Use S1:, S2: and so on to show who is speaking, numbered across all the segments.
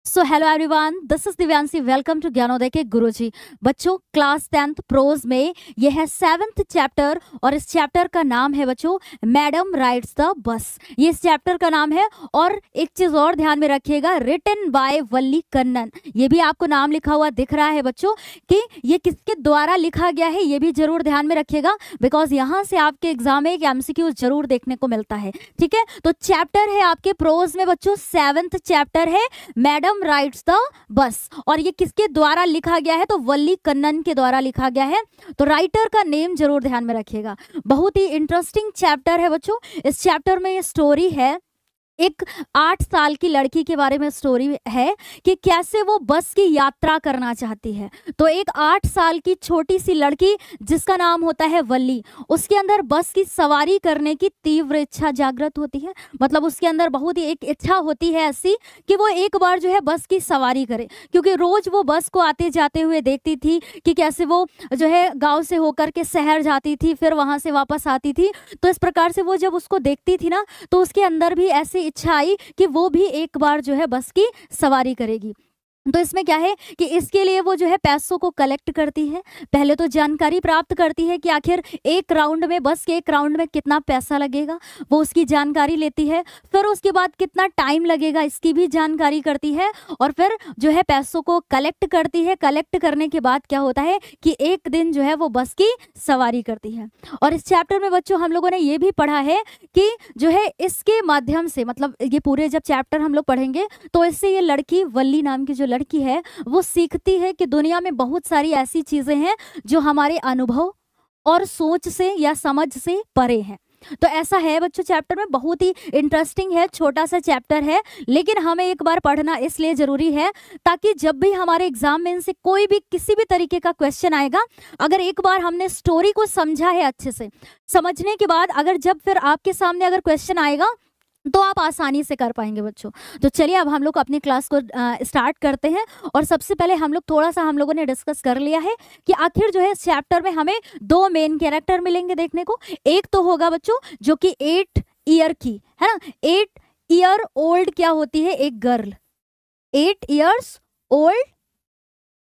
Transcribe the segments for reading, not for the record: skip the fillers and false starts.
S1: So hello everyone, this is Divyanshi. Welcome to Gyanoday के गुरुजी। बच्चों, class 10th pros में यह है 7th चैप्टर और इस चैप्टर का नाम है बच्चों मैडम राइड्स द बस। ये इस चैप्टर का नाम है। और एक चीज और ध्यान में रखिएगा, रिटन बाय वल्ली कन्नन। ये भी आपको नाम लिखा हुआ दिख रहा है बच्चों कि ये किसके द्वारा लिखा गया है, ये भी जरूर ध्यान में रखिएगा, बिकॉज यहाँ से आपके एग्जाम में एक एमसीक्यू जरूर देखने को मिलता है। ठीक है, तो चैप्टर है आपके प्रोज में बच्चों 7th चैप्टर है मैडम राइड्स द बस। और ये किसके द्वारा लिखा गया है, तो वल्ली कन्नन के द्वारा लिखा गया है। तो राइटर का नेम जरूर ध्यान में रखिएगा। बहुत ही इंटरेस्टिंग चैप्टर है बच्चों। इस चैप्टर में ये स्टोरी है, एक 8 साल की लड़की के बारे में स्टोरी है कि कैसे वो बस की यात्रा करना चाहती है। तो एक 8 साल की छोटी सी लड़की जिसका नाम होता है वल्ली, उसके अंदर बस की सवारी करने की तीव्र इच्छा जागृत होती है। मतलब उसके अंदर बहुत ही एक इच्छा होती है ऐसी कि वो एक बार जो है बस की सवारी करे, क्योंकि रोज वो बस को आते जाते हुए देखती थी कि कैसे वो जो है गाँव से होकर के शहर जाती थी, फिर वहां से वापस आती थी। तो इस प्रकार से वो जब उसको देखती थी ना, तो उसके अंदर भी ऐसी इच्छा आई कि वो भी एक बार जो है बस की सवारी करेगी। तो इसमें क्या है कि इसके लिए वो जो है पैसों को कलेक्ट करती है। पहले तो जानकारी प्राप्त करती है कि आखिर एक राउंड में, बस के एक राउंड में कितना पैसा लगेगा, वो उसकी जानकारी लेती है। फिर उसके बाद कितना टाइम लगेगा इसकी भी जानकारी करती है। और फिर जो है पैसों को कलेक्ट करती है। कलेक्ट करने के बाद क्या होता है कि एक दिन जो है वो बस की सवारी करती है। और इस चैप्टर में बच्चों हम लोगों ने ये भी पढ़ा है कि जो है इसके माध्यम से, मतलब ये पूरे जब चैप्टर हम लोग पढ़ेंगे तो इससे ये लड़की, वल्ली नाम की जो लड़की है, वो सीखती है कि दुनिया में बहुत सारी ऐसी चीजें हैं जो हमारे अनुभव और सोच से या समझ से परे हैं। तो ऐसा है बच्चों, चैप्टर में बहुत ही इंटरेस्टिंग है। छोटा सा चैप्टर है, लेकिन हमें एक बार पढ़ना इसलिए जरूरी है ताकि जब भी हमारे एग्जाम में इनसे कोई भी किसी भी तरीके का क्वेश्चन आएगा, अगर एक बार हमने स्टोरी को समझा है अच्छे से, समझने के बाद अगर जब फिर आपके सामने अगर क्वेश्चन आएगा तो आप आसानी से कर पाएंगे बच्चों। तो चलिए अब हम लोग अपनी क्लास को स्टार्ट करते हैं। और सबसे पहले हम लोग थोड़ा सा, हम लोगों ने डिस्कस कर लिया है कि आखिर जो है इस चैप्टर में हमें 2 मेन कैरेक्टर मिलेंगे देखने को। एक तो होगा बच्चों जो कि 8 ईयर की है ना, 8 ईयर ओल्ड क्या होती है, एक गर्ल। 8 ईयर्स ओल्ड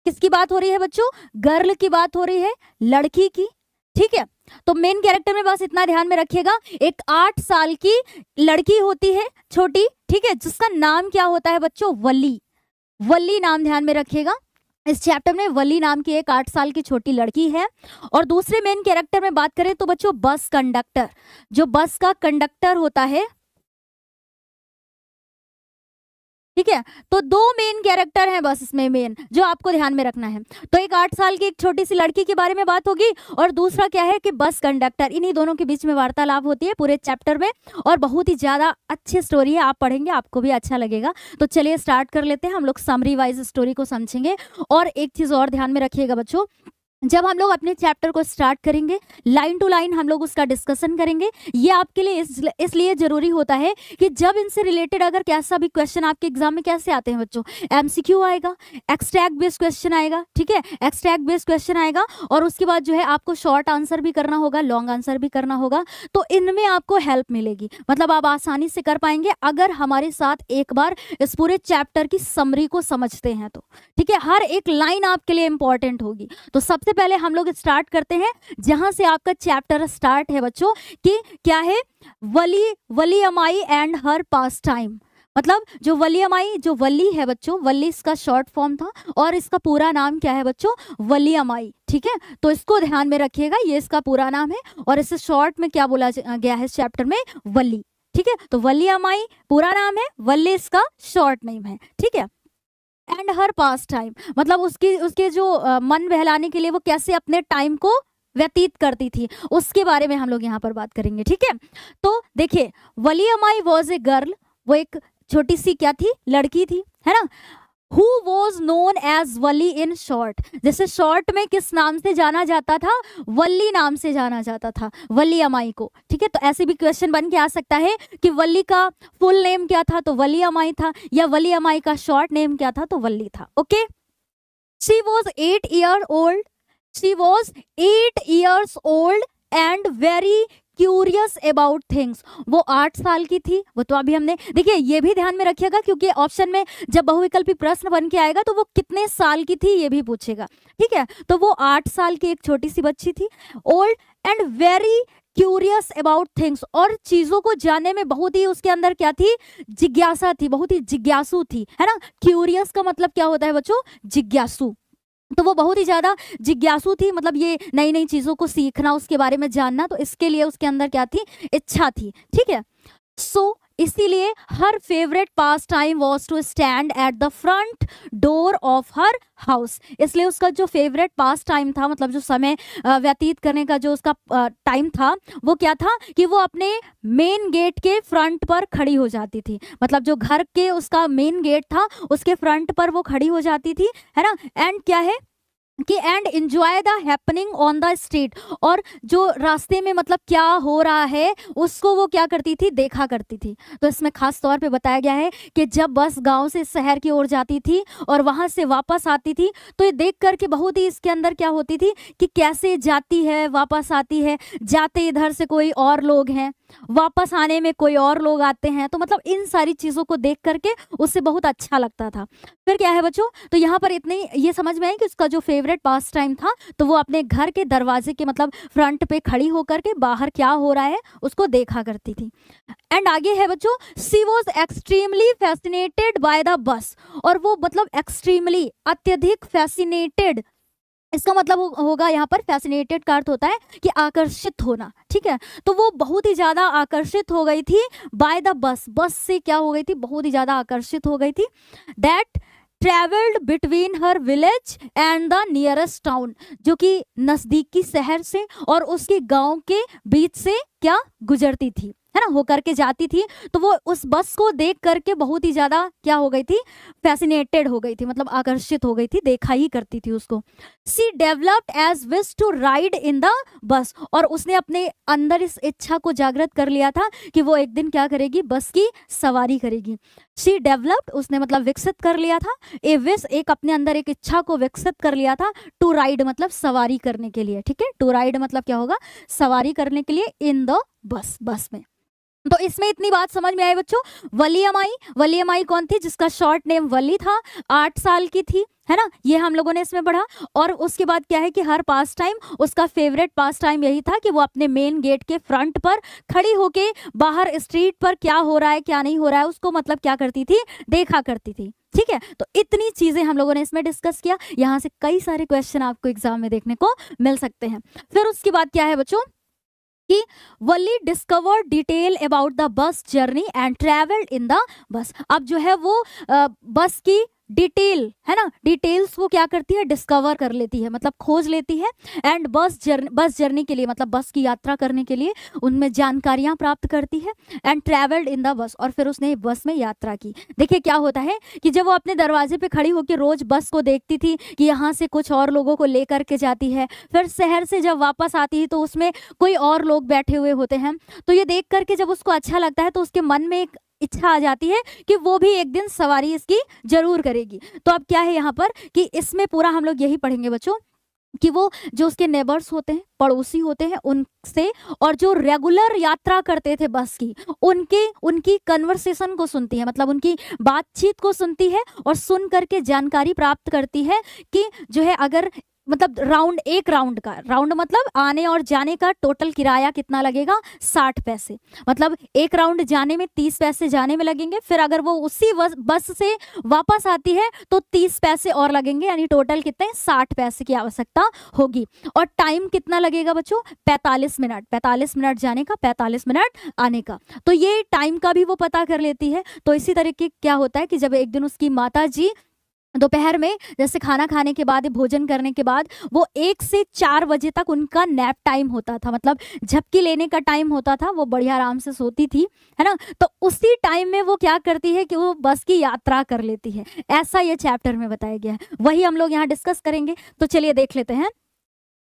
S1: किसकी बात हो रही है बच्चों, गर्ल की बात हो रही है, लड़की की। ठीक है, तो मेन कैरेक्टर में बस इतना ध्यान में रखिएगा, एक 8 साल की लड़की होती है छोटी, ठीक है, जिसका नाम क्या होता है बच्चों, वल्ली। वल्ली नाम ध्यान में रखिएगा। इस चैप्टर में वल्ली नाम की एक 8 साल की छोटी लड़की है। और दूसरे मेन कैरेक्टर में बात करें तो बच्चों बस कंडक्टर, जो बस का कंडक्टर होता है। ठीक है, तो 2 मेन कैरेक्टर हैं बस इसमें मेन, जो आपको ध्यान में रखना है। तो एक 8 साल की एक छोटी सी लड़की के बारे में बात होगी, और दूसरा क्या है कि बस कंडक्टर। इन्हीं दोनों के बीच में वार्तालाप होती है पूरे चैप्टर में। और बहुत ही ज्यादा अच्छी स्टोरी है, आप पढ़ेंगे आपको भी अच्छा लगेगा। तो चलिए स्टार्ट कर लेते हैं, हम लोग समरी वाइज स्टोरी को समझेंगे। और एक चीज और ध्यान में रखिएगा बच्चों, जब हम लोग अपने चैप्टर को स्टार्ट करेंगे, लाइन टू लाइन हम लोग उसका डिस्कशन करेंगे। ये आपके लिए इसलिए जरूरी होता है कि जब इनसे रिलेटेड अगर कैसा भी क्वेश्चन आपके एग्जाम में कैसे आते हैं बच्चों, एमसीक्यू आएगा, एक्सट्रैक्ट बेस्ड क्वेश्चन आएगा। ठीक है, एक्सट्रैक्ट बेस्ड क्वेश्चन आएगा, और उसके बाद जो है आपको शॉर्ट आंसर भी करना होगा, लॉन्ग आंसर भी करना होगा। तो इनमें आपको हेल्प मिलेगी, मतलब आप आसानी से कर पाएंगे अगर हमारे साथ एक बार इस पूरे चैप्टर की समरी को समझते हैं तो। ठीक है, हर एक लाइन आपके लिए इंपॉर्टेंट होगी। तो सबसे पहले हम लोग स्टार्ट करते हैं जहां से आपका चैप्टर स्टार्ट है बच्चों, कि क्या है, वली अमाई एंड हर पास टाइम। मतलब जो वली अमाई, जो वली है बच्चों, वली इसका शॉर्ट फॉर्म था, और इसका पूरा नाम क्या है बच्चों, वली अमाई। ठीक है, तो इसको ध्यान में रखिएगा, ये इसका पूरा नाम है, और इसे शॉर्ट में क्या बोला गया है इस चैप्टर में, वली। ठीक है, तो वली अमाई पूरा नाम है, वली इसका शॉर्ट नेम है। ठीक है, एंड हर पास टाइम, मतलब उसके जो मन बहलाने के लिए वो कैसे अपने टाइम को व्यतीत करती थी, उसके बारे में हम लोग यहाँ पर बात करेंगे। ठीक है, तो देखिए, वली अमाई वॉज ए गर्ल, वो एक छोटी सी क्या थी, लड़की थी, है ना। Who was known as Valli in short, जैसे शॉर्ट में किस नाम से जाना जाता था, वल्ली नाम से जाना जाता था वली अमाई को। ठीक है, तो ऐसे भी क्वेश्चन बन के आ सकता है कि वली का फुल नेम क्या था, तो वली अमाई था, या वली अमाई का शॉर्ट नेम क्या था, तो वल्ली था। Okay, she was 8 year old, she was 8 years old and very curious about things. वो 8 साल की थी, वो तो अभी हमने देखिए, ये भी ध्यान में रखिएगा क्योंकि ऑप्शन में जब बहुविकल्पी प्रश्न बन के आएगा तो वो कितने साल की थी ये भी पूछेगा, ठीक है। तो वो 8 साल की एक छोटी सी बच्ची थी। Old and very curious about things, और चीजों को जानने में बहुत ही उसके अंदर क्या थी, जिज्ञासा थी, बहुत ही जिज्ञासु थी, है ना। क्यूरियस का मतलब क्या होता है बच्चों, जिज्ञासु। तो वो बहुत ही ज्यादा जिज्ञासु थी, मतलब ये नई नई चीजों को सीखना, उसके बारे में जानना, तो इसके लिए उसके अंदर क्या थी, इच्छा थी, ठीक है। सो इसीलिए her favourite pastime was to stand at the front door of her house. इसलिए उसका जो फेवरेट पास टाइम था, मतलब जो समय व्यतीत करने का जो उसका टाइम था, वो क्या था कि वो अपने मेन गेट के फ्रंट पर खड़ी हो जाती थी। मतलब जो घर के उसका मेन गेट था उसके फ्रंट पर वो खड़ी हो जाती थी, है ना। एंड क्या है कि and enjoy the happening on the street, और जो रास्ते में मतलब क्या हो रहा है उसको वो क्या करती थी, देखा करती थी। तो इसमें खास तौर पे बताया गया है कि जब बस गांव से शहर की ओर जाती थी और वहां से वापस आती थी तो ये देख करके बहुत ही इसके अंदर क्या होती थी कि कैसे जाती है, वापस आती है, जाते इधर से कोई और लोग हैं, वापस आने में कोई और लोग आते हैं, तो मतलब इन सारी चीजों को देख करके उससे बहुत अच्छा लगता था। फिर क्या है बच्चों, तो यहाँ पर इतने ये समझ में आए कि उसका जो फेवरेट पास टाइम था तो वो अपने घर के दरवाजे के मतलब फ्रंट पे खड़ी होकर के बाहर क्या हो रहा है उसको देखा करती थी। एंड आगे है बच्चों, she was extremely fascinated by the bus, और वो मतलब एक्सट्रीमली अत्यधिक फैसिनेटेड, इसका मतलब होगा यहाँ पर फैसिनेटेड का अर्थ होता है कि आकर्षित होना, ठीक है। तो वो बहुत ही ज्यादा आकर्षित हो गई थी बाय द बस, बस से क्या हो गई थी, बहुत ही ज्यादा आकर्षित हो गई थी। That travelled between her village and the nearest town, जो कि नजदीकी शहर से और उसके गांव के बीच से क्या गुजरती थी, है ना, होकर के जाती थी। तो वो उस बस को देख करके बहुत ही ज्यादा क्या हो गई थी, फैसिनेटेड हो गई थी, मतलब आकर्षित हो गई थी, देखा ही करती थी उसको। She developed as wish to ride in the bus, और उसने अपने अंदर इस इच्छा को जागृत कर लिया था कि वो एक दिन क्या करेगी, बस की सवारी करेगी। सी डेवलप्ड, उसने मतलब विकसित कर लिया था, ए विश, एक अपने अंदर एक इच्छा को विकसित कर लिया था, टू राइड मतलब सवारी करने के लिए, ठीक है। टू राइड मतलब क्या होगा, सवारी करने के लिए, इन द बस, बस में। तो इसमें इतनी बात समझ में आई बच्चों। वलीयमाई, वलीयमाई कौन थी, जिसका शॉर्ट नेम वली था, 8 साल की थी, है ना, ये हम लोगों ने इसमें पढ़ा। और उसके बाद क्या है कि हर पास टाइम, उसका फेवरेट पास टाइम यही था कि वो अपने मेन गेट के फ्रंट पर खड़ी होके बाहर स्ट्रीट पर क्या हो रहा है क्या नहीं हो रहा है उसको मतलब क्या करती थी, देखा करती थी, ठीक है। तो इतनी चीजें हम लोगों ने इसमें डिस्कस किया। यहाँ से कई सारे क्वेश्चन आपको एग्जाम में देखने को मिल सकते हैं। फिर उसके बाद क्या है बच्चों कि Valli discovered detail about the bus journey and travelled in the bus. अब जो है वो बस की डिटेल, है ना, डिटेल्स वो क्या करती है, डिस्कवर कर लेती है, मतलब खोज लेती है। एंड बस जर्नी के लिए मतलब बस की यात्रा करने के लिए उनमें जानकारियां प्राप्त करती है। And travelled in the bus, और फिर उसने बस में यात्रा की। देखिए क्या होता है कि जब वो अपने दरवाजे पे खड़ी होकर रोज बस को देखती थी कि यहाँ से कुछ और लोगों को लेकर के जाती है, फिर शहर से जब वापस आती है तो उसमें कोई और लोग बैठे हुए होते हैं, तो ये देख करके जब उसको अच्छा लगता है तो उसके मन में एक इच्छा आ जाती है कि वो भी एक दिन सवारी इसकी जरूर करेगी। तो अब क्या है यहाँ पर कि इसमें पूरा हम लोग यही पढ़ेंगे बच्चों कि वो जो उसके नेबर्स होते हैं, पड़ोसी होते हैं, उनसे और जो रेगुलर यात्रा करते थे बस की, उनकी कन्वर्सेशन को सुनती है, मतलब उनकी बातचीत को सुनती है और सुन करके जानकारी प्राप्त करती है कि जो है अगर मतलब एक राउंड का, राउंड मतलब आने और जाने का टोटल किराया कितना लगेगा, 60 पैसे। मतलब एक राउंड जाने में 30 पैसे जाने में लगेंगे, फिर अगर वो उसी बस से वापस आती है तो 30 पैसे और लगेंगे, यानी टोटल कितने, 60 पैसे की आवश्यकता होगी। और टाइम कितना लगेगा बच्चों, 45 मिनट, 45 मिनट जाने का, 45 मिनट आने का। तो ये टाइम का भी वो पता कर लेती है। तो इसी तरीके क्या होता है कि जब एक दिन उसकी माता जी दोपहर में जैसे खाना खाने के बाद, भोजन करने के बाद, वो 1 से 4 बजे तक उनका नैप टाइम होता था, मतलब झपकी लेने का टाइम होता था, वो बढ़िया आराम से सोती थी, है ना। तो उसी टाइम में वो क्या करती है कि वो बस की यात्रा कर लेती है। ऐसा ये चैप्टर में बताया गया है, वही हम लोग यहाँ डिस्कस करेंगे। तो चलिए देख लेते हैं।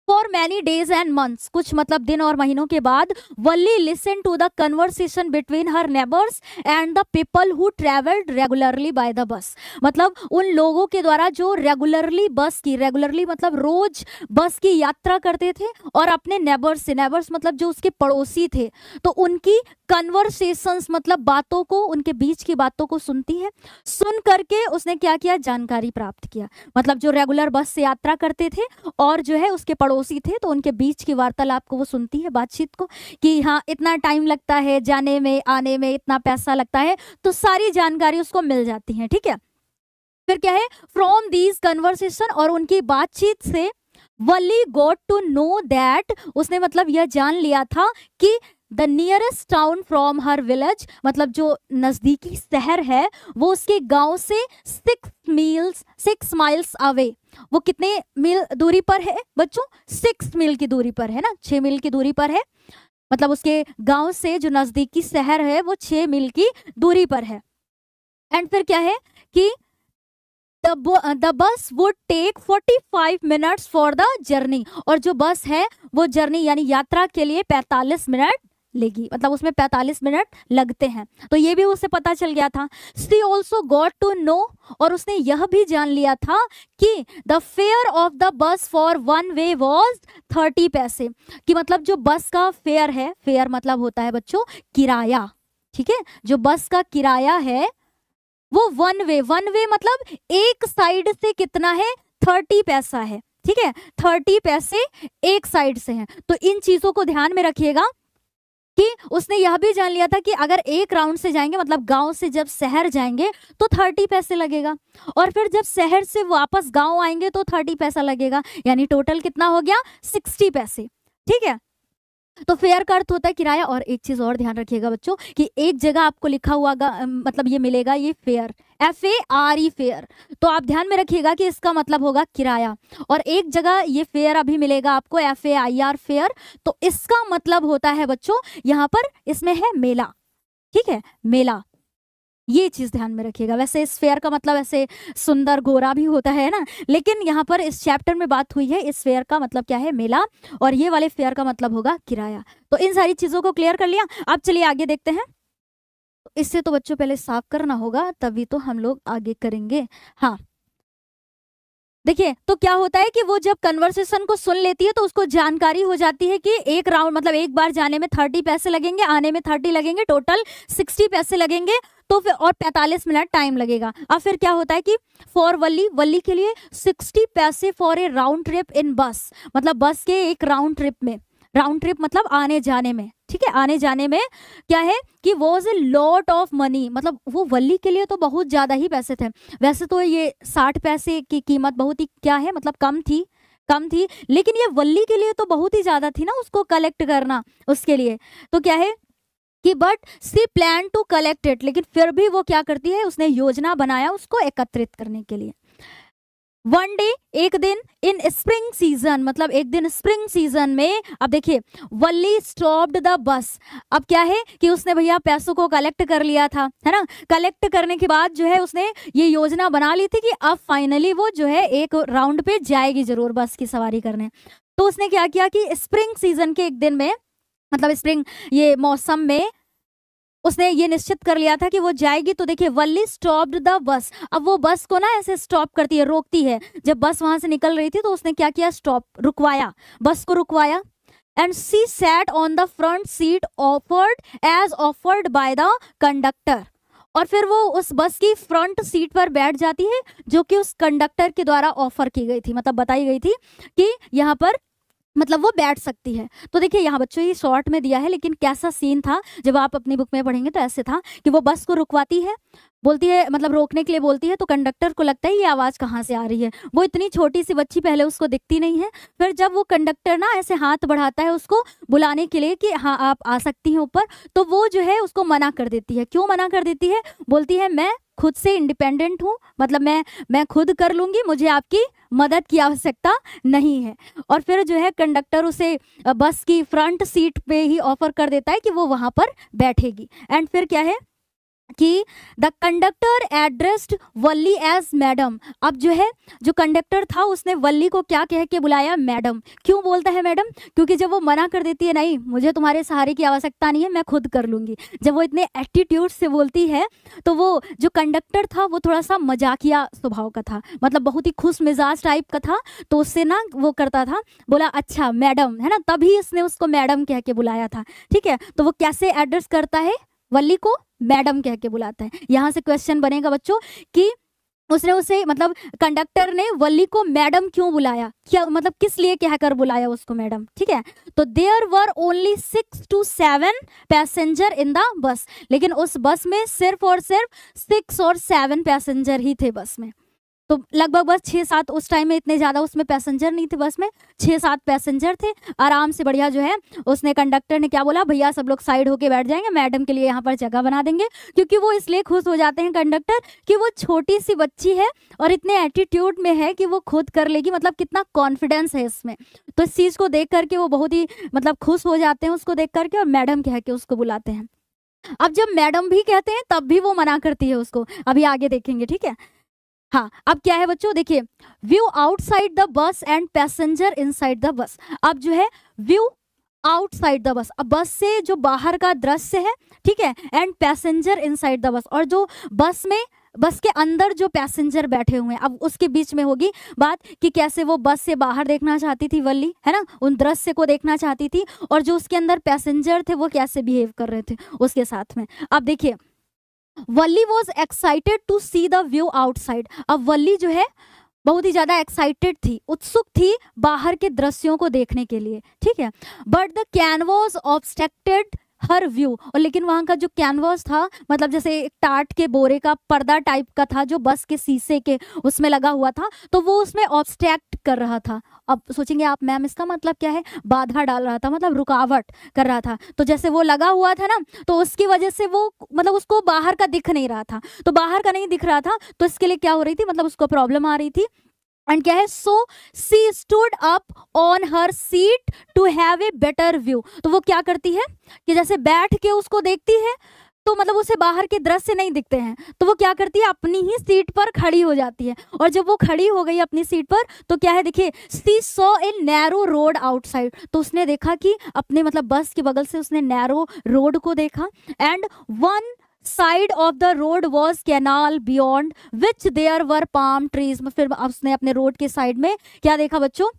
S1: For many days and months, कुछ मतलब दिन और महीनों के बाद, Valli listen to the conversation between her neighbours and the people who travelled regularly by the bus. मतलब उन लोगों के द्वारा जो रेगुलरली मतलब रोज बस की यात्रा करते थे और अपने नेबर्स से, नेबर्स मतलब जो उसके पड़ोसी थे, तो उनकी कन्वर्सेशंस मतलब बातों को, उनके बीच की बातों को सुनती है। सुन करके उसने क्या किया, जानकारी प्राप्त किया। मतलब जो रेगुलर बस से यात्रा करते थे और जो है उसके पड़ोसी थे, तो उनके बीच की वार्तालाप को वो सुनती है, बातचीत को, कि हाँ इतना टाइम लगता है जाने में आने में, इतना पैसा लगता है, तो सारी जानकारी उसको मिल जाती है। ठीक है, फिर क्या है, फ्रॉम दीज कन्वर्सेशन, और उनकी बातचीत से वल्ली गॉट टू नो दैट, उसने मतलब यह जान लिया था कि the nearest town from her village, मतलब जो नजदीकी शहर है वो उसके गांव से 6 माइल्स अवे, वो कितने मील दूरी पर है बच्चों, 6 मील की दूरी पर है ना, 6 मील की दूरी पर है। मतलब उसके गांव से जो नजदीकी शहर है वो 6 मील की दूरी पर है। एंड फिर क्या है कि the bus would take 45 minutes for the journey, और जो बस है वो जर्नी यानी यात्रा के लिए 45 मिनट लेगी, मतलब उसमें 45 मिनट लगते हैं। तो ये भी उसे पता चल गया था। She also got to know, और उसने यह भी जान लिया था कि the fare of the bus for one way was 30 पैसे, कि मतलब जो बस का फेयर है, फेयर मतलब होता है बच्चों किराया। ठीक है, जो बस का किराया है वो वन वे मतलब एक साइड से कितना है, 30 पैसा है। ठीक है, 30 पैसे एक साइड से हैं। तो इन चीजों को ध्यान में रखिएगा कि उसने यह भी जान लिया था कि अगर एक राउंड से जाएंगे, मतलब गांव से जब शहर जाएंगे तो 30 पैसे लगेगा, और फिर जब शहर से वापस गांव आएंगे तो 30 पैसा लगेगा, यानी टोटल कितना हो गया, 60 पैसे। ठीक है, तो फेयर का अर्थ होता है किराया। और एक चीज और ध्यान रखिएगा बच्चों कि एक जगह आपको लिखा हुआ मतलब ये मिलेगा, ये फेयर, FARE फेयर, तो आप ध्यान में रखिएगा कि इसका मतलब होगा किराया। और एक जगह ये फेयर अभी मिलेगा आपको FAIR फेयर, तो इसका मतलब होता है बच्चों, यहाँ पर इसमें है मेला। ठीक है, मेला, ये चीज ध्यान में रखिएगा। वैसे इस फेयर का मतलब ऐसे सुंदर गोरा भी होता है ना, लेकिन यहाँ पर इस चैप्टर में बात हुई है, इस फेयर का मतलब क्या है, मेला, और ये वाले फेयर का मतलब होगा किराया। तो इन सारी चीजों को क्लियर कर लिया। अब चलिए आगे देखते हैं। इससे तो बच्चों पहले साफ करना होगा, तभी तो हम लोग आगे करेंगे। हाँ देखिए, तो क्या होता है कि वो जब कन्वर्सेशन को सुन लेती है तो उसको जानकारी हो जाती है कि एक राउंड मतलब एक बार जाने में 30 पैसे लगेंगे, आने में 30 लगेंगे, टोटल 60 पैसे लगेंगे, तो फिर और 45 मिनट टाइम लगेगा। अब फिर क्या होता है कि फॉर वल्ली के लिए 60 पैसे फॉर ए राउंड ट्रिप इन बस, मतलब बस के एक राउंड ट्रिप में, राउंड ट्रिप मतलब आने जाने में। ठीक है, आने जाने में क्या है कि was a lot of money, मतलब वो वल्ली के लिए तो बहुत ज्यादा ही पैसे थे। वैसे तो ये 60 पैसे की कीमत बहुत ही क्या है, मतलब कम थी, लेकिन ये वल्ली के लिए तो बहुत ही ज्यादा थी ना, उसको कलेक्ट करना उसके लिए। तो क्या है कि but she plan to collect it, लेकिन फिर भी वो क्या करती है, उसने योजना बनाया उसको एकत्रित करने के लिए। वन डे, एक दिन, इन स्प्रिंग सीजन, मतलब एक दिन स्प्रिंग सीजन में। अब देखिए, वल्ली स्टॉप्ड द बस। अब क्या है कि उसने भैया पैसों को कलेक्ट कर लिया था, है ना, कलेक्ट करने के बाद जो है उसने ये योजना बना ली थी कि अब फाइनली वो जो है एक राउंड पे जाएगी जरूर बस की सवारी करने। तो उसने क्या किया कि स्प्रिंग सीजन के एक दिन में, मतलब स्प्रिंग ये मौसम में उसने ये निश्चित कर लिया था कि वो जाएगी। तो देखिए, वल्ली स्टॉप्ड द बस। अब वो बस को ना ऐसे स्टॉप करती है, रोकती है। जब बस वहां से निकल रही थी तो उसने क्या किया, स्टॉप, रुकवाया, बस को रुकवाया। And she sat on the front seat offered by the conductor, और फिर वो उस बस की फ्रंट सीट पर बैठ जाती है जो कि उस कंडक्टर के द्वारा ऑफर की गई थी, मतलब बताई गई थी कि यहाँ पर मतलब वो बैठ सकती है। तो देखिए यहाँ बच्चों ये शॉर्ट में दिया है, लेकिन कैसा सीन था जब आप अपनी बुक में पढ़ेंगे तो ऐसे था कि वो बस को रुकवाती है, बोलती है, मतलब रोकने के लिए बोलती है, तो कंडक्टर को लगता है ये आवाज़ कहाँ से आ रही है। वो इतनी छोटी सी बच्ची पहले उसको दिखती नहीं है। फिर जब वो कंडक्टर ना ऐसे हाथ बढ़ाता है उसको बुलाने के लिए कि हाँ आप आ सकती हैं ऊपर, तो वो जो है उसको मना कर देती है। क्यों मना कर देती है, बोलती है मैं खुद से इंडिपेंडेंट हूँ, मतलब मैं खुद कर लूँगी, मुझे आपकी मदद की आवश्यकता नहीं है। और फिर जो है कंडक्टर उसे बस की फ्रंट सीट पे ही ऑफर कर देता है कि वो वहाँ पर बैठेगी। एंड फिर क्या है कि the conductor addressed Valli as madam. अब जो है जो कंडक्टर था उसने वल्ली को क्या कह के बुलाया, मैडम। क्यों बोलता है मैडम, क्योंकि जब वो मना कर देती है नहीं मुझे तुम्हारे सहारे की आवश्यकता नहीं है मैं खुद कर लूँगी, जब वो इतने एटीट्यूड से बोलती है तो वो जो कंडक्टर था वो थोड़ा सा मजाकिया स्वभाव का था, मतलब बहुत ही खुश मिजाज टाइप का था, तो उससे ना वो करता था, बोला अच्छा मैडम है ना, तभी इसने उसको मैडम कह के बुलाया था। ठीक है, तो वो कैसे एड्रेस करता है, वल्ली को मैडम कह के बुलाता है। यहाँ से क्वेश्चन बनेगा बच्चों कि उसने उसे मतलब कंडक्टर ने वल्ली को मैडम क्यों बुलाया, क्या मतलब किस लिए कहकर बुलाया उसको मैडम। ठीक है, तो there were only 6 to 7 passenger in the bus, लेकिन उस बस में सिर्फ और सिर्फ 6 और 7 पैसेंजर ही थे बस में। तो लगभग बस 6-7, उस टाइम में इतने ज़्यादा उसमें पैसेंजर नहीं थे, बस में 6-7 पैसेंजर थे। आराम से बढ़िया जो है उसने कंडक्टर ने क्या बोला, भैया सब लोग साइड होके बैठ जाएंगे, मैडम के लिए यहाँ पर जगह बना देंगे, क्योंकि वो इसलिए खुश हो जाते हैं कंडक्टर कि वो छोटी सी बच्ची है और इतने एटीट्यूड में है कि वो खुद कर लेगी, मतलब कितना कॉन्फिडेंस है इसमें। तो इस चीज़ को देख करके वो बहुत ही मतलब खुश हो जाते हैं उसको देख करके, और मैडम कह के उसको बुलाते हैं। अब जब मैडम भी कहते हैं तब भी वो मना करती है उसको, अभी आगे देखेंगे। ठीक है, हाँ अब क्या है बच्चों, देखिए view outside the bus and passenger inside the bus. अब जो है व्यू आउटसाइड द बस, अब बस से जो बाहर का दृश्य है, ठीक है, and passenger inside the bus, और जो बस के अंदर जो पैसेंजर बैठे हुए हैं। अब उसके बीच में होगी बात कि कैसे वो बस से बाहर देखना चाहती थी वल्ली, है ना, उन दृश्य को देखना चाहती थी, और जो उसके अंदर पैसेंजर थे वो कैसे बिहेव कर रहे थे उसके साथ में। अब देखिए Valli was excited to see the view outside. अब वल्ली जो है बहुत ही ज्यादा एक्साइटेड थी, उत्सुक थी बाहर के दृश्यों को देखने के लिए। ठीक है, but the canvas obstructed her view, और लेकिन वहाँ का जो कैनवास था, मतलब जैसे एक टाट के बोरे का पर्दा टाइप का था जो बस के शीशे के उसमें लगा हुआ था, तो वो उसमें ऑब्स्ट्रैक्ट कर रहा था। अब सोचेंगे आप मैम इसका मतलब क्या है, बाधा डाल रहा था, मतलब रुकावट कर रहा था। तो जैसे वो लगा हुआ था ना, तो उसकी वजह से वो मतलब उसको बाहर का दिख नहीं रहा था, तो बाहर का नहीं दिख रहा था, तो इसके लिए क्या हो रही थी, मतलब उसको प्रॉब्लम आ रही थी। एंड क्या है, so she stood up on her seat to have a better view. तो वो क्या करती है कि जैसे बैठ के उसको देखती है, तो मतलब उसे बाहर के दृश्य नहीं दिखते हैं, तो वो क्या करती है अपनी ही सीट पर खड़ी हो जाती है। और जब वो खड़ी हो गई अपनी सीट पर, तो क्या है देखिए, she saw a narrow road outside, तो उसने देखा कि अपने मतलब बस के बगल से उसने नैरो रोड को देखा। And one side of the road was canal beyond which there were palm trees. फिर उसने अपने रोड के साइड में क्या देखा बच्चों,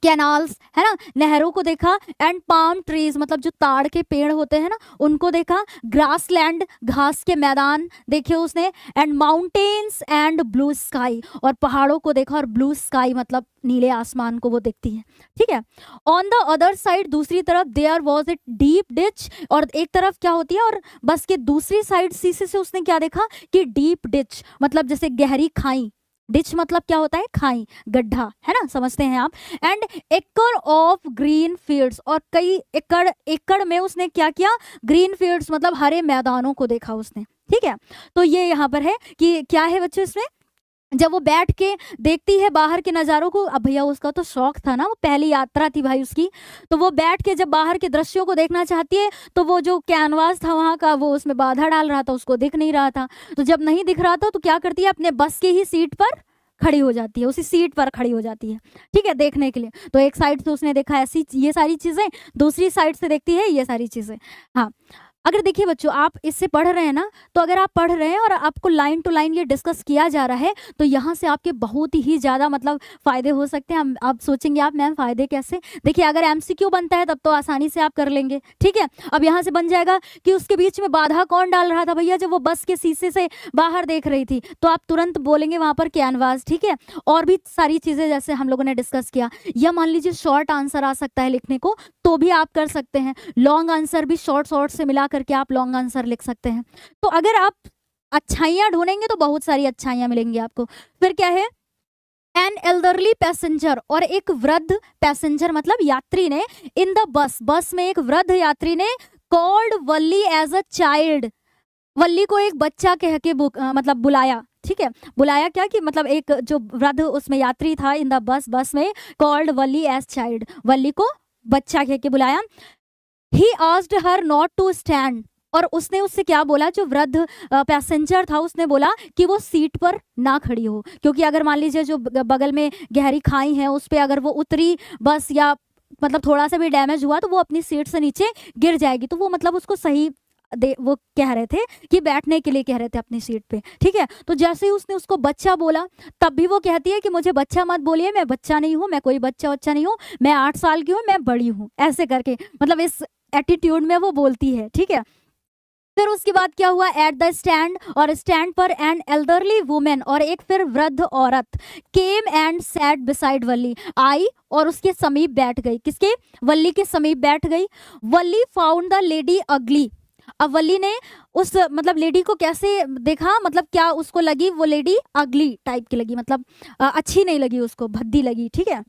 S1: कैनाल्स, है ना, नहरों को देखा, एंड पाम ट्रीज मतलब जो ताड़ के पेड़ होते हैं ना उनको देखा, ग्रास लैंड घास के मैदान देखे उसने, and mountains and blue sky, और पहाड़ों को देखा, और ब्लू स्काई मतलब नीले आसमान को वो देखती है। ठीक है, ऑन द अदर साइड दूसरी तरफ there was a deep ditch, और एक तरफ क्या होती है, और बस के दूसरी साइड शीशे से उसने क्या देखा कि डीप डिच मतलब जैसे गहरी खाई, डिच मतलब क्या होता है, खाई, गड्ढा, है ना, समझते हैं आप। एंड एकड़ ऑफ ग्रीन फील्ड्स, और कई एकड़ में उसने क्या किया, ग्रीन फील्ड्स मतलब हरे मैदानों को देखा उसने। ठीक है, तो ये यहाँ पर है कि क्या है बच्चों, इसमें जब वो बैठ के देखती है बाहर के नज़ारों को, अब भैया उसका तो शौक था ना, वो पहली यात्रा थी भाई उसकी, तो वो बैठ के जब बाहर के दृश्यों को देखना चाहती है, तो वो जो कैनवास था वहाँ का वो उसमें बाधा डाल रहा था, उसको दिख नहीं रहा था। तो जब नहीं दिख रहा था तो क्या करती है, अपने बस की ही सीट पर खड़ी हो जाती है, उसी सीट पर खड़ी हो जाती है। ठीक है, देखने के लिए। तो एक साइड से उसने देखा ऐसी ये सारी चीज़ें, दूसरी साइड से देखती है ये सारी चीज़ें। हाँ, अगर देखिए बच्चों आप इससे पढ़ रहे हैं ना, तो अगर आप पढ़ रहे हैं और आपको लाइन टू लाइन ये डिस्कस किया जा रहा है, तो यहाँ से आपके बहुत ही ज़्यादा मतलब फ़ायदे हो सकते हैं। आप सोचेंगे आप मैम फ़ायदे कैसे, देखिए अगर एमसीक्यू बनता है तब तो आसानी से आप कर लेंगे। ठीक है, अब यहाँ से बन जाएगा कि उसके बीच में बाधा कौन डाल रहा था भैया, जब वो बस के शीशे से बाहर देख रही थी, तो आप तुरंत बोलेंगे वहाँ पर कैनवास। ठीक है, और भी सारी चीज़ें जैसे हम लोगों ने डिस्कस किया, या मान लीजिए शॉर्ट आंसर आ सकता है लिखने को, तो भी आप कर सकते हैं। लॉन्ग आंसर भी शॉर्ट से मिला करके आप लॉन्ग आंसर लिख सकते हैं। तो अगर आप अच्छाइयाँ ढूंढेंगे तो बहुत सारी अच्छाइयाँ मिलेंगी आपको। फिर क्या है, एन एल्डरली पैसेंजर, और एक वृद्ध पैसेंजर मतलब यात्री ने, इन द बस में एक वृद्ध यात्री ने called Valli as a child, Valli को एक बच्चा कह के मतलब बुलाया। ठीक है, बुलाया क्या कि मतलब एक जो वृद्ध उसमें यात्री था इन द बस में, called Valli as child, Valli को बच्चा कह के बुलाया। He asked her not to stand, और उसने उससे क्या बोला, जो वृद्ध पैसेंजर था उसने बोला कि वो सीट पर ना खड़ी हो, क्योंकि अगर मान लीजिए जो बगल में गहरी खाई है उस पे अगर वो उतरी बस, या मतलब थोड़ा सा भी डैमेज हुआ तो वो अपनी सीट से नीचे गिर जाएगी। तो वो मतलब उसको सही वो कह रहे थे कि बैठने के लिए कह रहे थे अपनी सीट पे, ठीक है। तो जैसे ही उसने उसको बच्चा बोला, तब भी वो कहती है कि मुझे बच्चा मत बोलिए, मैं बच्चा नहीं हूँ, मैं कोई बच्चा नहीं हूँ, मैं 8 साल की हूँ, मैं बड़ी हूँ, ऐसे करके मतलब इस एटीट्यूड में वो बोलती है, ठीक है। फिर उसके बाद क्या हुआ, एट द स्टैंड, और स्टैंड पर एन एल्डरली वुमेन, और एक फिर वृद्ध औरत, केम एंड सैट बिसाइड वल्ली, आई और उसके समीप बैठ गई। किसके? वल्ली के समीप बैठ गई। वल्ली फाउंड द लेडी अगली। अब वल्ली ने उस मतलब लेडी को कैसे देखा, मतलब क्या उसको लगी, वो लेडी अगली टाइप की लगी, मतलब अच्छी नहीं लगी उसको, भद्दी लगी, ठीक है।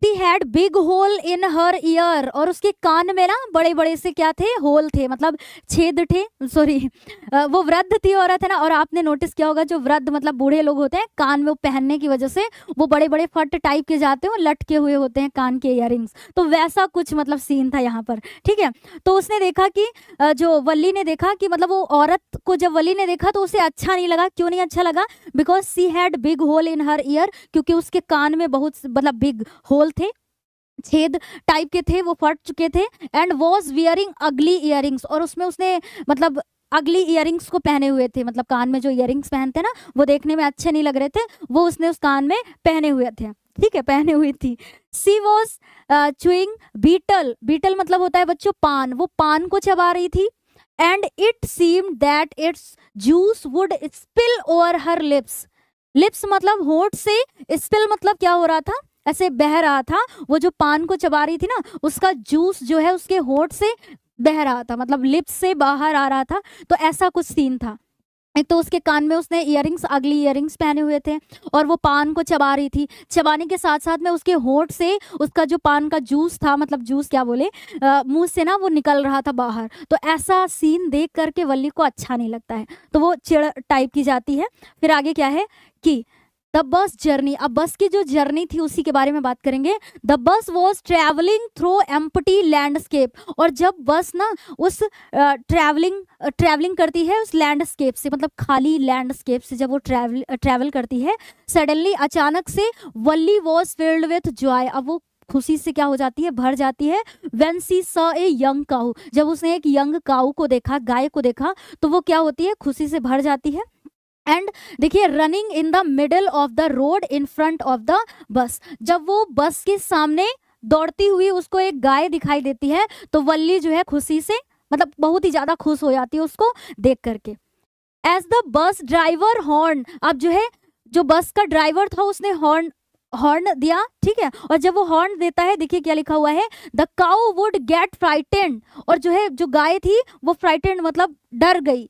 S1: She had big hole in her year, और उसके कान में ना बड़े बड़े से क्या थे, होल थे, मतलब छेद थे, सॉरी। वो वृद्ध थी औरत है ना, और आपने नोटिस किया होगा जो वृद्ध मतलब बूढ़े लोग होते हैं, कान में वो पहनने की वजह से वो बड़े बड़े फट टाइप के जाते हैं, लटके हुए होते हैं कान के इयररिंग्स, तो वैसा कुछ मतलब सीन था यहाँ पर, ठीक है। तो उसने देखा कि जो वल्ली ने देखा कि मतलब वो औरत को जब वल्ली ने देखा तो उसे अच्छा नहीं लगा। क्यों नहीं अच्छा लगा? Because she had big hole in her year, क्योंकि उसके कान में बहुत मतलब बिग होल थे, छेद टाइप के थे, वो फट चुके थे। एंड वॉज वियरिंग अगली इयरिंग्स, और उसमें उसने मतलब अगली इयरिंग्स को पहने हुए थे, मतलब कान में जो इयरिंग्स पहनते ना वो देखने में अच्छे नहीं लग रहे थे, वो उसने उस कान में पहने हुए थे, ठीक है, पहने हुई थी। सी वॉज चुइंग बीटल, बीटल मतलब होता है बच्चों पान, वो पान को चबा रही थी। And it seemed that it's juice would spill over her lips, lips मतलब होंठ से, स्पिल मतलब क्या हो रहा था, ऐसे बह रहा था, वो जो पान को चबा रही थी ना उसका जूस जो है उसके होंठ से बह रहा था, मतलब लिप्स से बाहर आ रहा था। तो ऐसा कुछ सीन था। एक तो उसके कान में उसने इयरिंग्स, अगली इयरिंग्स पहने हुए थे, और वो पान को चबा रही थी, चबाने के साथ साथ में उसके होंठ से उसका जो पान का जूस था, मतलब जूस क्या बोले, मुंह से ना वो निकल रहा था बाहर। तो ऐसा सीन देख करके वल्ली को अच्छा नहीं लगता है, तो वो चिड़ टाइप की जाती है। फिर आगे क्या है कि द बस जर्नी, अब बस की जो जर्नी थी उसी के बारे में बात करेंगे। The bus was travelling through empty landscape, और जब बस ना उस ट्रैवलिंग करती है उस लैंडस्केप से, मतलब खाली लैंडस्केप से जब वो ट्रैवल करती है, सडनली अचानक से वल्ली वॉज फिल्ड विथ जॉय, अब वो खुशी से क्या हो जाती है, भर जाती है। When she saw a young cow, जब उसने एक यंग काऊ को देखा, गाय को देखा, तो वो क्या होती है, खुशी से भर जाती है। एंड देखिए, running in the middle of the road in front of the बस, जब वो बस के सामने दौड़ती हुई उसको एक गाय दिखाई देती है, तो वल्ली जो है खुशी से मतलब बहुत ही ज्यादा खुश हो जाती है उसको देख करके। As the bus driver horn, अब जो है जो बस का ड्राइवर था उसने हॉर्न हॉर्न दिया, ठीक है। और जब वो हॉर्न देता है, देखिए क्या लिखा हुआ है, the cow would get frightened, और जो है जो गाय थी वो फ्राइटेंड मतलब डर गई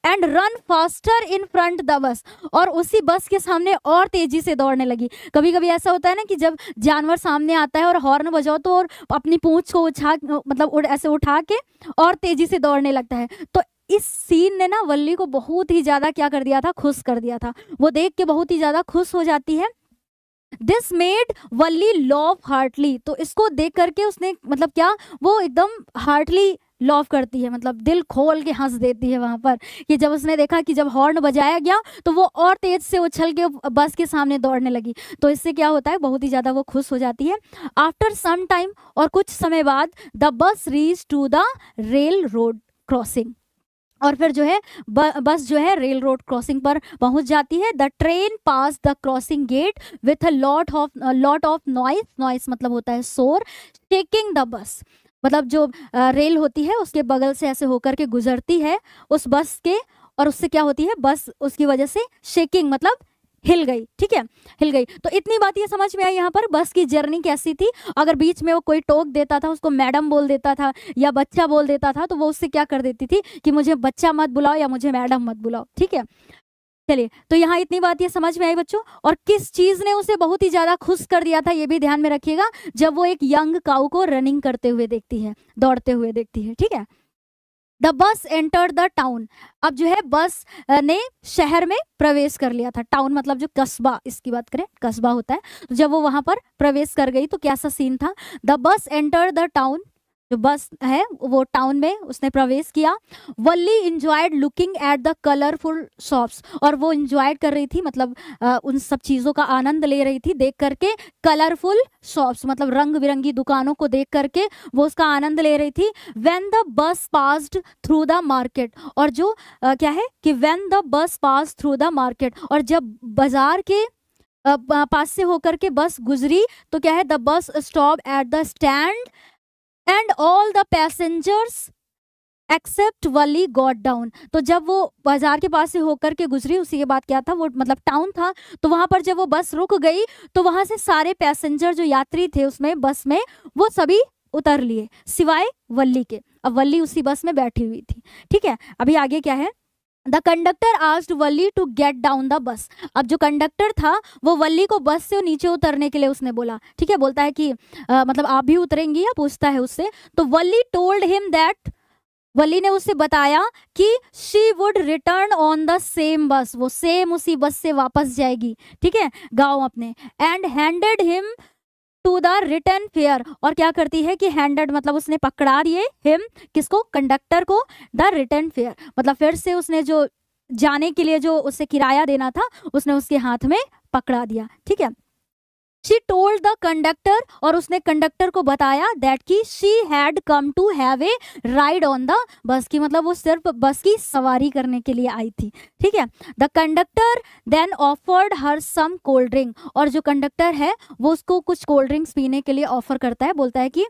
S1: and run faster in front the bus, और उसी बस के सामने और तेजी से दौड़ने लगी। कभी कभी ऐसा होता है ना कि जब जानवर सामने आता है और हॉर्न बजाओ तो और अपनी पूंछ को मतलब ऐसे उठा के और तेजी से दौड़ने लगता है। तो इस सीन ने ना वल्ली को बहुत ही ज्यादा क्या कर दिया था, खुश कर दिया था, वो देख के बहुत ही ज्यादा खुश हो जाती है। This made Valli laugh heartily, तो इसको देख करके उसने मतलब क्या, वो एकदम हार्टली लव करती है, मतलब दिल खोल के हंस देती है वहां पर, कि जब उसने देखा कि जब हॉर्न बजाया गया तो वो और तेज से उछल के बस के सामने दौड़ने लगी। तो इससे क्या होता है, बहुत ही ज्यादा वो खुश हो जाती है। आफ्टर सम टाइम, और कुछ समय बाद, the bus reach to the rail road crossing, और फिर जो है बस जो है रेल रोड क्रॉसिंग पर पहुंच जाती है। The train pass the crossing gate with a lot of noise मतलब होता है शोर, शेकिंग द बस, मतलब जो रेल होती है उसके बगल से ऐसे होकर के गुजरती है उस बस के, और उससे क्या होती है, बस उसकी वजह से शेकिंग मतलब हिल गई, ठीक है, हिल गई। तो इतनी बात ये समझ में आई यहाँ पर बस की जर्नी कैसी थी। अगर बीच में वो कोई टोक देता था, उसको मैडम बोल देता था या बच्चा बोल देता था, तो वो उससे क्या कर देती थी कि मुझे बच्चा मत बुलाओ या मुझे मैडम मत बुलाओ, ठीक है। चलिए, तो यहाँ इतनी बात ये समझ में आई बच्चों। और किस चीज ने उसे बहुत ही ज्यादा खुश कर दिया था ये भी ध्यान में रखिएगा, जब वो एक यंग काऊ को रनिंग करते हुए देखती है, दौड़ते हुए देखती है, ठीक है। द बस एंटर्ड द टाउन, अब जो है बस ने शहर में प्रवेश कर लिया था। टाउन मतलब जो कस्बा, इसकी बात करें कस्बा होता है। तो जब वो वहां पर प्रवेश कर गई तो कैसा सीन था, the bus entered the town जो बस है वो टाउन में उसने प्रवेश किया। Valli enjoyed looking at the colourful shops, और वो इंजॉय कर रही थी, मतलब उन सब चीज़ों का आनंद ले रही थी देख करके। कलरफुल शॉप्स मतलब रंग बिरंगी दुकानों को देख करके वो उसका आनंद ले रही थी। When the bus passed through the market, और जो क्या है कि when the bus pass through the market, और जब बाजार के पास से होकर के बस गुजरी तो क्या है, the bus stop at the stand and all the passengers except Valli got down. तो जब वो बाजार के पास से होकर के गुजरी, उसी के बाद क्या था, वो मतलब टाउन था, तो वहां पर जब वो बस रुक गई तो वहां से सारे पैसेंजर जो यात्री थे उसमें बस में, वो सभी उतर लिए सिवाय वल्ली के। अब वल्ली उसी बस में बैठी हुई थी। ठीक है, अभी आगे क्या है, the conductor asked Valli to get down the bus. अब जो कंडक्टर था वो वल्ली को बस से नीचे उतरने के लिए उसने बोला। ठीक है, बोलता है कि मतलब आप भी उतरेंगी, या पूछता है उससे। तो वल्ली टोल्ड हिम दैट, वल्ली ने उससे बताया कि she would return on the same बस, वो सेम उसी बस से वापस जाएगी। ठीक है, गाँव अपने। And handed him to the return fare, और क्या करती है कि हैंडेड मतलब उसने पकड़ा दिए, हिम किसको, कंडक्टर को, द रिटर्न फेयर मतलब फिर से उसने जो जाने के लिए जो उसे किराया देना था उसने उसके हाथ में पकड़ा दिया। ठीक है, शी टोल्ड द कंडक्टर, और उसने कंडक्टर को बताया दैट कि she had come to have a ride on the bus, की मतलब वो सिर्फ बस की सवारी करने के लिए आई थी। ठीक है, the conductor then offered her some cold drink, और जो कंडक्टर है वो उसको कुछ कोल्ड ड्रिंक्स पीने के लिए ऑफर करता है। बोलता है कि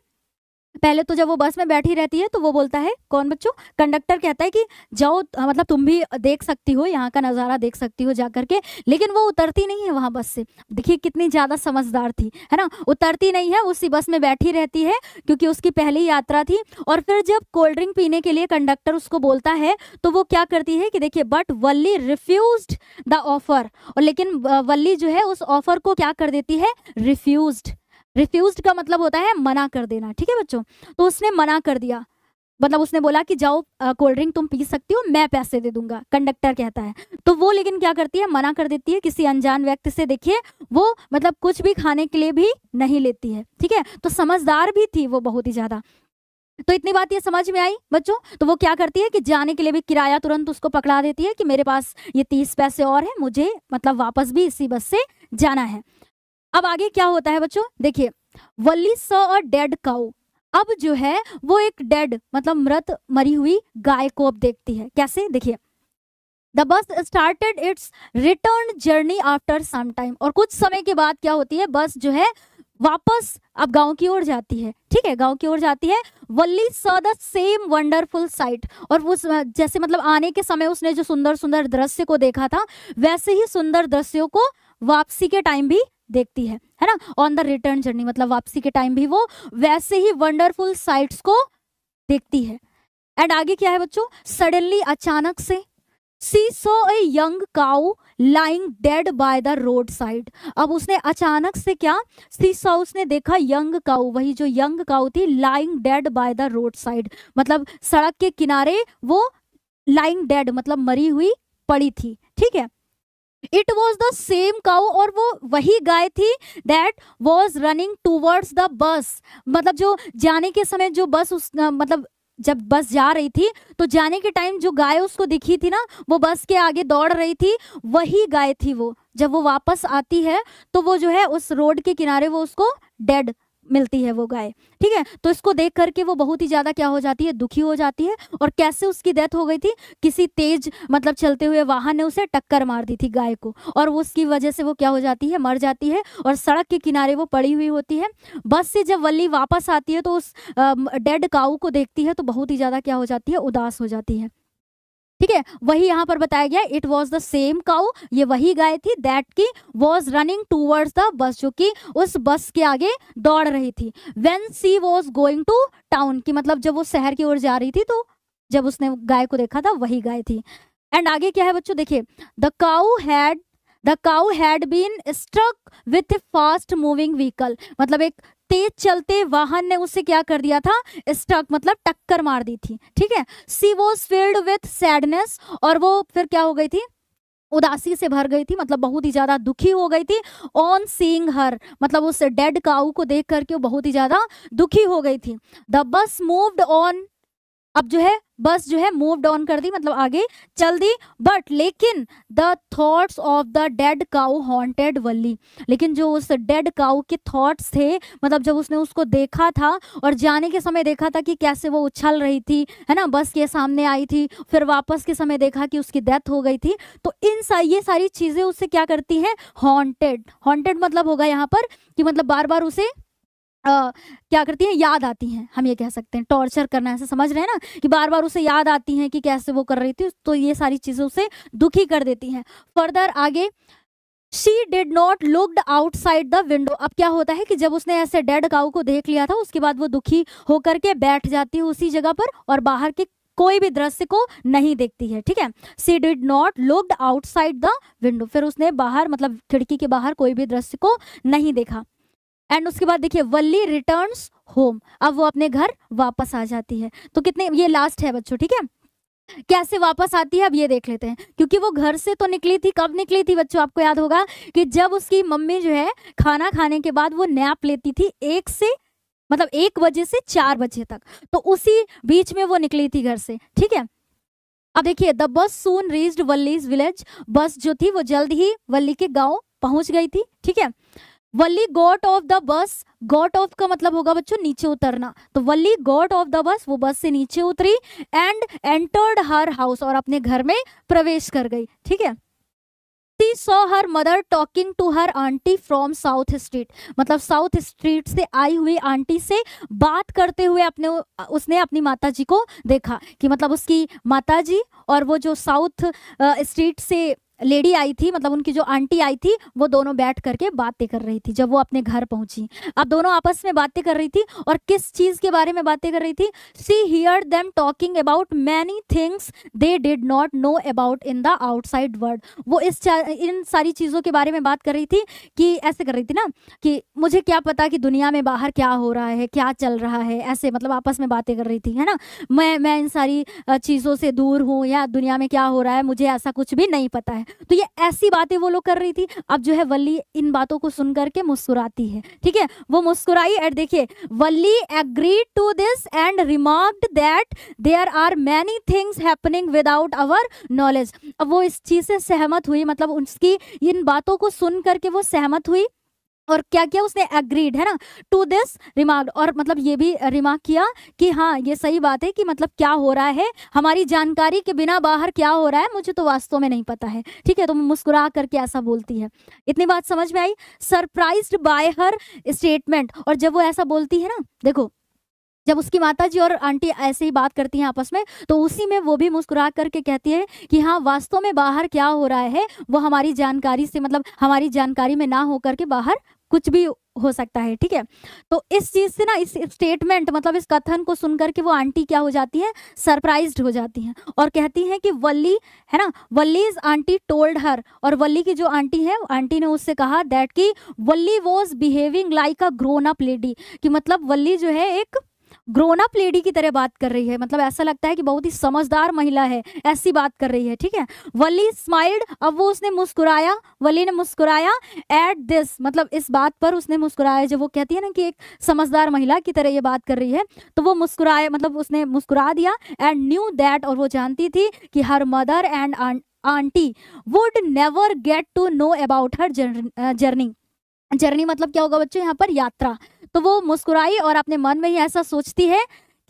S1: पहले तो जब वो बस में बैठी रहती है तो वो बोलता है, कौन बच्चों, कंडक्टर कहता है कि जाओ, मतलब तुम भी देख सकती हो, यहाँ का नज़ारा देख सकती हो जा करके, लेकिन वो उतरती नहीं है वहाँ बस से। देखिए कितनी ज़्यादा समझदार थी, है ना, उतरती नहीं है, उसी बस में बैठी रहती है क्योंकि उसकी पहली यात्रा थी। और फिर जब कोल्ड ड्रिंक पीने के लिए कंडक्टर उसको बोलता है तो वो क्या करती है कि देखिए, but Valli refused the offer, और लेकिन वल्ली जो है उस ऑफर को क्या कर देती है, रिफ्यूज्ड। रिफ्यूज्ड का मतलब होता है मना कर देना। ठीक है बच्चों, तो उसने मना कर दिया, मतलब उसने बोला कि जाओ कोल्ड ड्रिंक तुम पी सकती हो, मैं पैसे दे दूंगा, कंडक्टर कहता है। तो वो लेकिन क्या करती है, मना कर देती है किसी अनजान व्यक्ति से। देखिए वो मतलब कुछ भी खाने के लिए भी नहीं लेती है। ठीक है, तो समझदार भी थी वो बहुत ही ज्यादा। तो इतनी बात ये समझ में आई बच्चों। तो वो क्या करती है कि जाने के लिए भी किराया तुरंत उसको पकड़ा देती है कि मेरे पास ये 30 पैसे और है, मुझे मतलब वापस भी इसी बस से जाना है। अब आगे क्या होता है बच्चों, देखिए, वल्ली सॉ अ डेड काउ। अब जो है वो एक डेड मतलब मृत मरी हुई गाय को अब देखती है। कैसे, देखिए, the bus started its return journey after some time, और कुछ समय के बाद क्या होती है, बस जो है वापस अब गांव की ओर जाती है। ठीक है, गांव की ओर जाती है। Valli saw the same wonderful sight, और वो जैसे मतलब आने के समय उसने जो सुंदर सुंदर दृश्य को देखा था वैसे ही सुंदर दृश्यों को वापसी के टाइम भी देखती है ना, ऑन द रिटर्न जर्नी मतलब वापसी के टाइम भी वो वैसे ही वंडरफुल साइट्स को देखती है। एंड आगे क्या है बच्चों, सडनली अचानक से she saw a young cow lying dead by the road side. अब उसने अचानक से क्या, सी सॉ उसने देखा यंग काउ, वही जो यंग काउ थी, lying dead by the road side मतलब सड़क के किनारे वो लाइंग डेड मतलब मरी हुई पड़ी थी। ठीक है, it was the same cow, और वो वही गाय थी that was running towards the bus, मतलब जो जाने के समय जो बस उस मतलब जब बस जा रही थी तो जाने के टाइम जो गाय उसको दिखी थी ना, वो बस के आगे दौड़ रही थी, वही गाय थी वो। जब वो वापस आती है तो वो जो है उस रोड के किनारे वो उसको डेड मिलती है वो गाय। ठीक है, तो इसको देख करके वो बहुत ही ज्यादा क्या हो जाती है, दुखी हो जाती है। और कैसे उसकी डेथ हो गई थी, किसी तेज मतलब चलते हुए वाहन ने उसे टक्कर मार दी थी गाय को, और वो उसकी वजह से वो क्या हो जाती है, मर जाती है, और सड़क के किनारे वो पड़ी हुई होती है। बस से जब वल्ली वापस आती है तो उस डेड काऊ को देखती है तो बहुत ही ज्यादा क्या हो जाती है, उदास हो जाती है। ठीक है, वही यहाँ पर बताया गया, it was the same cow, ये वही गाय थी दैट की was running towards the bus, जो कि उस बस के आगे दौड़ रही थी। When she was going to town, की मतलब जब वो शहर की ओर जा रही थी तो जब उसने गाय को देखा था वही गाय थी। एंड आगे क्या है बच्चों, देखिए, the cow had been struck with a fast moving vehicle, मतलब एक तेज चलते वाहन ने उसे क्या कर दिया था, स्ट्रक मतलब टक्कर मार दी थी। ठीक है, सी वॉज फिल्ड विथ सैडनेस, और वो फिर क्या हो गई थी, उदासी से भर गई थी, मतलब बहुत ही ज्यादा दुखी हो गई थी। ऑन सीइंग हर, मतलब उस डेड काऊ को देख करके वो बहुत ही ज्यादा दुखी हो गई थी। द बस मूव्ड ऑन, अब जो है बस जो है मूव्ड ऑन कर दी, मतलब आगे चल दी। बट लेकिन the thoughts of the dead cow haunted Valli, लेकिन जो उस डेड काउ के थॉट्स थे, मतलब जब उसने उसको देखा था और जाने के समय देखा था कि कैसे वो उछल रही थी, है ना, बस के सामने आई थी, फिर वापस के समय देखा कि उसकी डेथ हो गई थी, तो ये सारी चीजें उससे क्या करती हैं, हॉन्टेड। हॉन्टेड मतलब होगा यहाँ पर कि मतलब बार बार उसे क्या करती हैं, याद आती हैं, हम ये कह सकते हैं। टॉर्चर करना, ऐसे समझ रहे हैं ना, कि बार बार उसे याद आती हैं कि कैसे वो कर रही थी, तो ये सारी चीजें उसे दुखी कर देती हैं। फर्दर आगे, she did not looked outside the window. अब क्या होता है कि जब उसने ऐसे डेड काऊ को देख लिया था, उसके बाद वो दुखी होकर के बैठ जाती है उसी जगह पर और बाहर के कोई भी दृश्य को नहीं देखती है, ठीक है। She did not looked outside the window, फिर उसने बाहर मतलब खिड़की के बाहर कोई भी दृश्य को नहीं देखा। एंड उसके बाद देखिए, वल्ली रिटर्न्स होम, अब वो अपने घर वापस आ जाती है। तो कितने, ये लास्ट है बच्चों, ठीक है। कैसे वापस आती है अब ये देख लेते हैं, क्योंकि वो घर से तो निकली थी, कब निकली थी बच्चों, आपको याद होगा कि जब उसकी मम्मी जो है खाना खाने के बाद वो नैप लेती थी 1 बजे से 4 बजे तक, तो उसी बीच में वो निकली थी घर से, ठीक है। अब देखिए, द बस सून रीच्ड वल्लीज विलेज, बस जो थी वो जल्द ही वल्ली के गांव पहुंच गई थी, ठीक है। Valli got off the bus, got off का मतलब होगा बच्चों नीचे उतरना, तो वल्ली गॉट ऑफ द बस, वो बस से नीचे उतरी। एंड एंटर्ड हर हाउस, और अपने घर में प्रवेश कर गई, ठीक है। She saw her mother talking to her aunty from South Street, मतलब साउथ स्ट्रीट से आई हुई आंटी से बात करते हुए उसने अपनी माताजी को देखा, कि मतलब उसकी माताजी और वो जो साउथ स्ट्रीट से लेडी आई थी, मतलब उनकी जो आंटी आई थी, वो दोनों बैठ करके बातें कर रही थी जब वो अपने घर पहुंची। अब दोनों आपस में बातें कर रही थी, और किस चीज के बारे में बातें कर रही थी, see hear them talking about many things they did not know about in the outside world. वो इन सारी चीजों के बारे में बात कर रही थी, कि ऐसे कर रही थी ना, कि मुझे क्या पता कि दुनिया में बाहर क्या हो रहा है, क्या चल रहा है, ऐसे मतलब आपस में बातें कर रही थी, है ना। मैं इन सारी चीजों से दूर हूँ, या दुनिया में क्या हो रहा है मुझे ऐसा कुछ भी नहीं पता है। तो ये ऐसी बातें वो लोग कर रही थी। अब जो है वल्ली इन बातों को सुन करके मुस्कुराती है, ठीक है, वो मुस्कुराई। और देखिए, Valli agreed to this and remarked that there are many things happening without our knowledge. अब वो इस चीज से सहमत हुई, मतलब उसकी इन बातों को सुन करके वो सहमत हुई, और क्या किया उसने, एग्रीड, है ना, टू दिस रिमार्क, और मतलब ये भी रिमार्क किया कि हाँ ये सही बात है कि मतलब क्या हो रहा है, हमारी जानकारी के बिना बाहर क्या हो रहा है मुझे तो वास्तव में नहीं पता है, ठीक है। तो मुस्कुरा करके ऐसा बोलती है। इतनी बात समझ में आई। सरप्राइज्ड बाय हर स्टेटमेंट, और जब वो ऐसा बोलती है ना, देखो जब उसकी माताजी और आंटी ऐसे ही बात करती हैं आपस में, तो उसी में वो भी मुस्कुरा करके कहती है कि हाँ वास्तव में बाहर क्या हो रहा है वो हमारी जानकारी से, मतलब हमारी जानकारी में ना होकर के बाहर कुछ भी हो सकता है, ठीक है। तो इस चीज से ना, इस स्टेटमेंट मतलब इस कथन को सुनकर के वो आंटी क्या हो जाती है, सरप्राइज्ड हो जाती हैं, और कहती हैं कि वल्ली, है ना, वल्लीज आंटी टोल्ड हर, और वल्ली की जो आंटी है, आंटी ने उससे कहा दैट कि Valli was behaving like a grown up lady, कि मतलब वल्ली जो है एक ग्रोन अप लेडी की तरह बात कर रही है, मतलब ऐसा लगता है कि बहुत ही समझदार महिला है, ऐसी बात कर रही है, ठीक है। वल्ली स्माइल्ड, अब वो उसने मुस्कुराया, वल्ली ने मुस्कुराया एट दिस, मतलब इस बात पर उसने मुस्कुराया, जब वो कहती है ना कि एक समझदार महिला की तरह ये बात कर रही है, तो वो मुस्कुराए, मतलब उसने मुस्कुरा दिया। एंड न्यू दैट, और वो जानती थी कि her mother and aunty would never get to know about her journey. Journey मतलब क्या होगा बच्चों यहाँ पर, यात्रा। तो वो मुस्कुराई और अपने मन में ही ऐसा सोचती है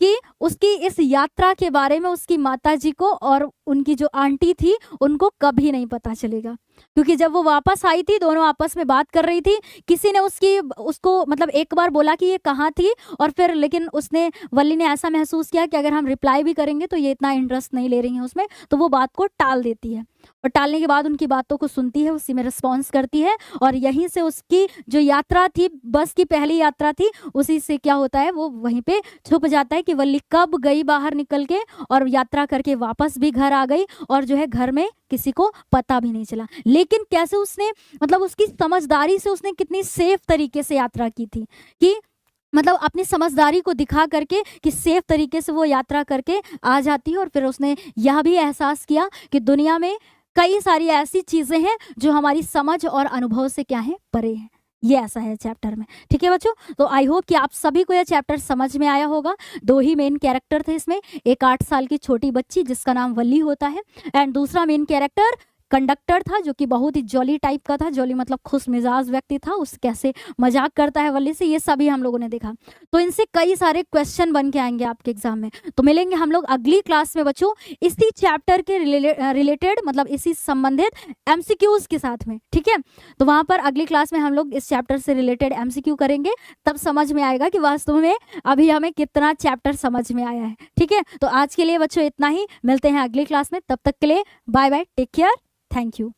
S1: कि उसकी इस यात्रा के बारे में उसकी माताजी को और उनकी जो आंटी थी उनको कभी नहीं पता चलेगा, क्योंकि जब वो वापस आई थी दोनों आपस में बात कर रही थी, किसी ने उसको मतलब एक बार बोला कि ये कहाँ थी, और फिर लेकिन उसने, वल्ली ने ऐसा महसूस किया कि अगर हम रिप्लाई भी करेंगे तो ये इतना इंटरेस्ट नहीं ले रही हैं उसमें, तो वो बात को टाल देती है, और टालने के बाद उनकी बातों को सुनती है, उसी में रिस्पॉन्स करती है, और यहीं से उसकी जो यात्रा थी, बस की पहली यात्रा थी, उसी से क्या होता है वो वहीं पे छुप जाता है कि वल्ली कब गई बाहर निकल के, और यात्रा करके वापस भी घर आ गई, और जो है घर में किसी को पता भी नहीं चला। लेकिन कैसे उसने, मतलब उसकी समझदारी से उसने कितनी सेफ तरीके से यात्रा की थी, कि मतलब अपनी समझदारी को दिखा करके कि सेफ तरीके से वो यात्रा करके आ जाती है, और फिर उसने यह भी एहसास किया कि दुनिया में कई सारी ऐसी चीजें हैं जो हमारी समझ और अनुभव से क्या है, परे हैं। ये ऐसा है चैप्टर में। ठीक है बच्चों, तो आई होप कि आप सभी को यह चैप्टर समझ में आया होगा। दो ही मेन कैरेक्टर थे इसमें, एक 8 साल की छोटी बच्ची जिसका नाम वल्ली होता है, एंड दूसरा मेन कैरेक्टर कंडक्टर था जो कि बहुत ही जॉली टाइप का था। जॉली मतलब खुश मिजाज व्यक्ति था, उस कैसे मजाक करता है वल्ली से, ये सभी हम लोगों ने देखा। तो इनसे कई सारे क्वेश्चन बन के आएंगे आपके एग्जाम में। तो मिलेंगे हम लोग अगली क्लास में बच्चों इसी चैप्टर के रिलेटेड, मतलब इसी संबंधित एमसीक्यूज के साथ में। ठीक है, तो वहां पर अगली क्लास में हम लोग इस चैप्टर से रिलेटेड एमसीक्यू करेंगे, तब समझ में आएगा कि वास्तव में अभी हमें कितना चैप्टर समझ में आया है। ठीक है, तो आज के लिए बच्चों इतना ही, मिलते हैं अगली क्लास में, तब तक के लिए bye bye, take care, thank you.